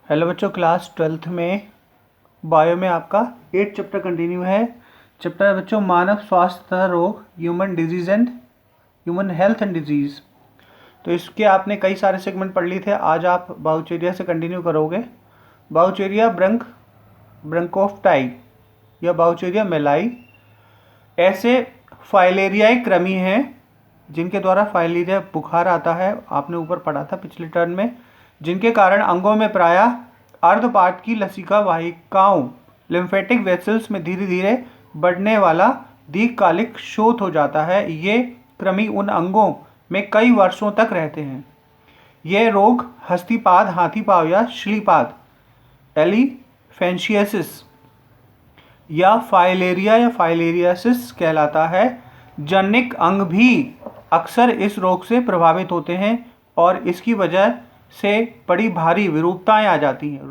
Hello बच्चों, class 12th में bio में आपका 8 चैप्टर कंटिन्यू है। चैप्टर है बच्चों मानव स्वास्थ्य तथा रोग, ह्यूमन हेल्थ एंड डिजीज़। तो इसके आपने कई सारे सेगमेंट पढ़ लिए थे। आज आप बाउचेरिया से कंटिन्यू करोगे। बाउचेरिया ब्रंकोफ्टाई या बाउचेरिया मेलाई ऐसे फाइलेरियाई कृमि हैं जिनके द्वारा फाइलेरिया बुखार आता है। आपने ऊपर पढ़ा था पिछले टर्न में, जिनके कारण अंगों में प्रायः अर्धपाद की लसिका वाहिकाओं लिम्फेटिक वेसल्स में धीरे धीरे बढ़ने वाला दीर्घकालिक शोथ हो जाता है। ये कृमि उन अंगों में कई वर्षों तक रहते हैं। यह रोग हस्तीपाद, हाथीपाव या श्लीपाद एलिफेंशियसिस या फाइलेरियासिस कहलाता है। जनिक अंग भी अक्सर इस रोग से प्रभावित होते हैं और इसकी वजह से बड़ी भारी विरूपताएं आ जाती हैं।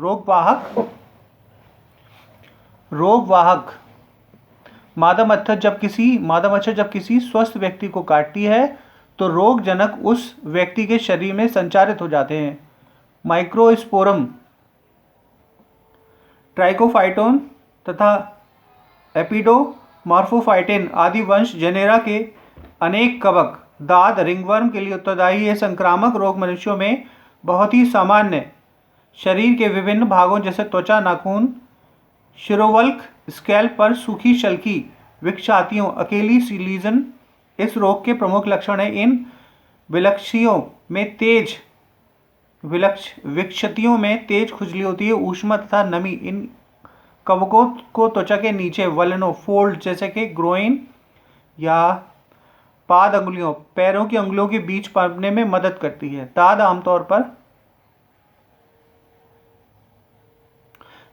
रोगवाहक मादा मच्छर जब किसी स्वस्थ व्यक्ति को काटती है तो रोगजनक उस व्यक्ति के शरीर में संचारित हो जाते हैं। माइक्रोस्पोरम, ट्राइकोफाइटोन तथा एपिडोमॉर्फोफाइटिन आदि वंश जेनेरा के अनेक कवक, दाद, रिंगवर्म के लिए उत्तरदायी ये संक्रामक रोग मनुष्यों में बहुत ही सामान्य। शरीर के विभिन्न भागों जैसे त्वचा, नाखून, शिरोवल्क, स्कैल्प पर सूखी शल्की विक्षातियों, अकेली सी लीजन इस रोग के प्रमुख लक्षण हैं। इन विक्षतियों में तेज खुजली होती है, ऊष्मा तथा नमी इन कवकों को त्वचा के नीचे वलनों फोल्ड जैसे कि ग्रोइन या पाद अंगुलियों, पैरों की अंगुलियों के बीच पड़ने में मदद करती है। दाद आमतौर पर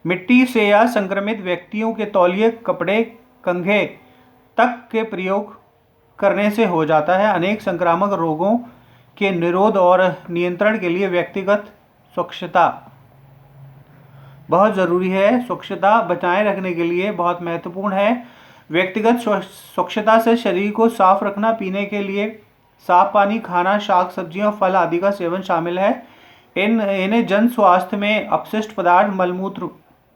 मिट्टी से या संक्रमित व्यक्तियों के तौलिए, कपड़े, कंघे तक के प्रयोग करने से हो जाता है। अनेक संक्रामक रोगों के निरोध और नियंत्रण के लिए व्यक्तिगत स्वच्छता बहुत ज़रूरी है। स्वच्छता बचाए रखने के लिए बहुत महत्वपूर्ण है। व्यक्तिगत स्वच्छता से शरीर को साफ रखना, पीने के लिए साफ पानी, खाना, शाक सब्जियां, फल आदि का सेवन शामिल है। इन्हें जन स्वास्थ्य में अपशिष्ट पदार्थ, मलमूत्र,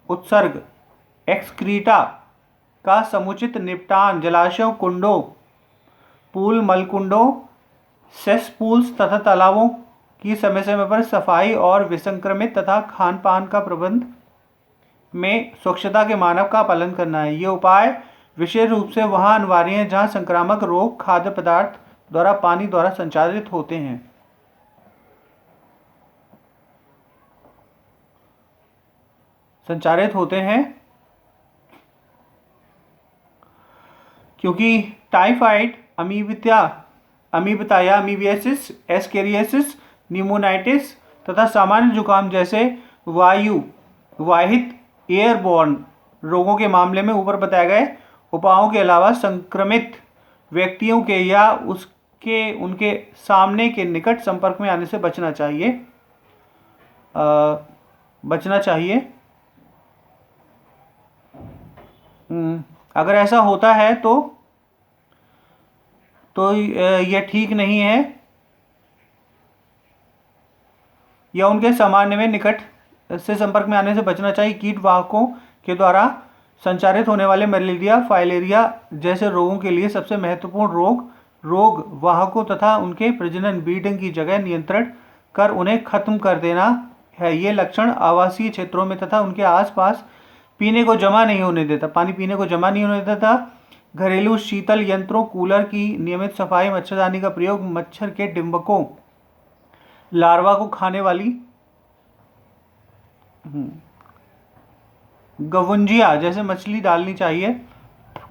उत्सर्ग, एक्सक्रीटा का समुचित निपटान, जलाशयों, कुंडों, पूल, मलकुंडों, सेसपूल्स तथा तालाबों की समय समय पर सफाई और विसंक्रमित तथा खान पान का प्रबंध में स्वच्छता के मानक का पालन करना है। ये उपाय विशेष रूप से वहाँ अनिवार्य हैं जहाँ संक्रामक रोग खाद्य पदार्थ द्वारा, पानी द्वारा संचारित होते हैं क्योंकि टाइफाइड, अमीबिता या अमीबियासिस, एस्केरियासिस, न्यूमोनाइटिस तथा सामान्य जुकाम जैसे वायु वाहित एयरबॉर्न रोगों के मामले में ऊपर बताए गए उपायों के अलावा संक्रमित व्यक्तियों के या उनके सामने के निकट संपर्क में आने से बचना चाहिए। अगर ऐसा होता है तो यह ठीक नहीं है या उनके सामान्य में निकट से संपर्क में आने से बचना चाहिए। कीट वाहकों के द्वारा संचारित होने वाले मलेरिया, फाइलेरिया जैसे रोगों के लिए सबसे महत्वपूर्ण रोग वाहकों तथा उनके प्रजनन ब्रीडिंग की जगह नियंत्रण कर उन्हें खत्म कर देना है। ये लक्षण आवासीय क्षेत्रों में तथा उनके आसपास पानी पीने को जमा नहीं होने देता। घरेलू शीतल यंत्रों, कूलर की नियमित सफाई, मच्छरदानी का प्रयोग, मच्छर के डिंबकों, लार्वा को खाने वाली गवुंजिया जैसे मछली डालनी चाहिए।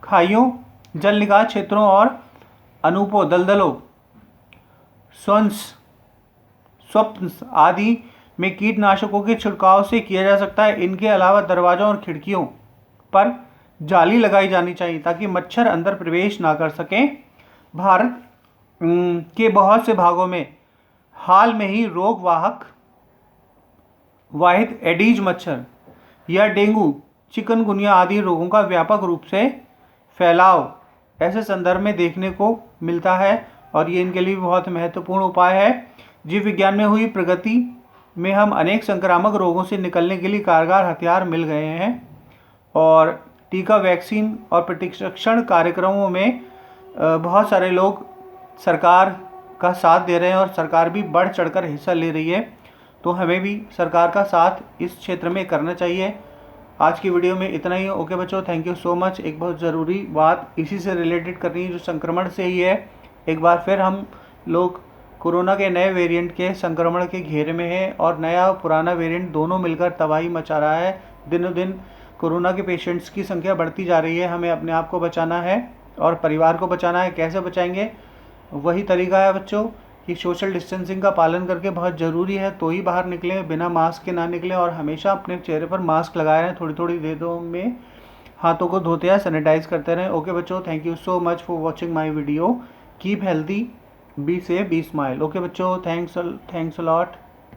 खाइयों, जल निकास क्षेत्रों और अनूपों, दलदलों, स्वप्न आदि में कीटनाशकों के छिड़काव से किया जा सकता है। इनके अलावा दरवाजों और खिड़कियों पर जाली लगाई जानी चाहिए ताकि मच्छर अंदर प्रवेश ना कर सकें। भारत के बहुत से भागों में हाल में ही रोग वाहित एडीज मच्छर या डेंगू, चिकनगुनिया आदि रोगों का व्यापक रूप से फैलाव ऐसे संदर्भ में देखने को मिलता है और ये इनके लिए बहुत महत्वपूर्ण उपाय है। जीव विज्ञान में हुई प्रगति में हम अनेक संक्रामक रोगों से निकलने के लिए कारगर हथियार मिल गए हैं और टीका, वैक्सीन और प्रशिक्षण कार्यक्रमों में बहुत सारे लोग सरकार का साथ दे रहे हैं और सरकार भी बढ़ चढ़कर हिस्सा ले रही है। तो हमें भी सरकार का साथ इस क्षेत्र में करना चाहिए। आज की वीडियो में इतना ही। ओके बच्चों, थैंक यू सो मच। एक बहुत ज़रूरी बात इसी से रिलेटेड करनी है जो संक्रमण से ही है। एक बार फिर हम लोग कोरोना के नए वेरिएंट के संक्रमण के घेरे में हैं और नया पुराना वेरिएंट दोनों मिलकर तबाही मचा रहा है। दिनों दिन कोरोना के पेशेंट्स की संख्या बढ़ती जा रही है। हमें अपने आप को बचाना है और परिवार को बचाना है। कैसे बचाएंगे? वही तरीका है बच्चों कि सोशल डिस्टेंसिंग का पालन करके बहुत ज़रूरी है तो ही बाहर निकलें, बिना मास्क के ना निकलें और हमेशा अपने चेहरे पर मास्क लगाए रहें। थोड़ी थोड़ी देरों में हाथों को धोते या सैनिटाइज करते रहें। ओके बच्चों, thank you so much for watching my video. Keep healthy, be safe, be smile. Okay बच्चों, थैंक्स अ लॉट।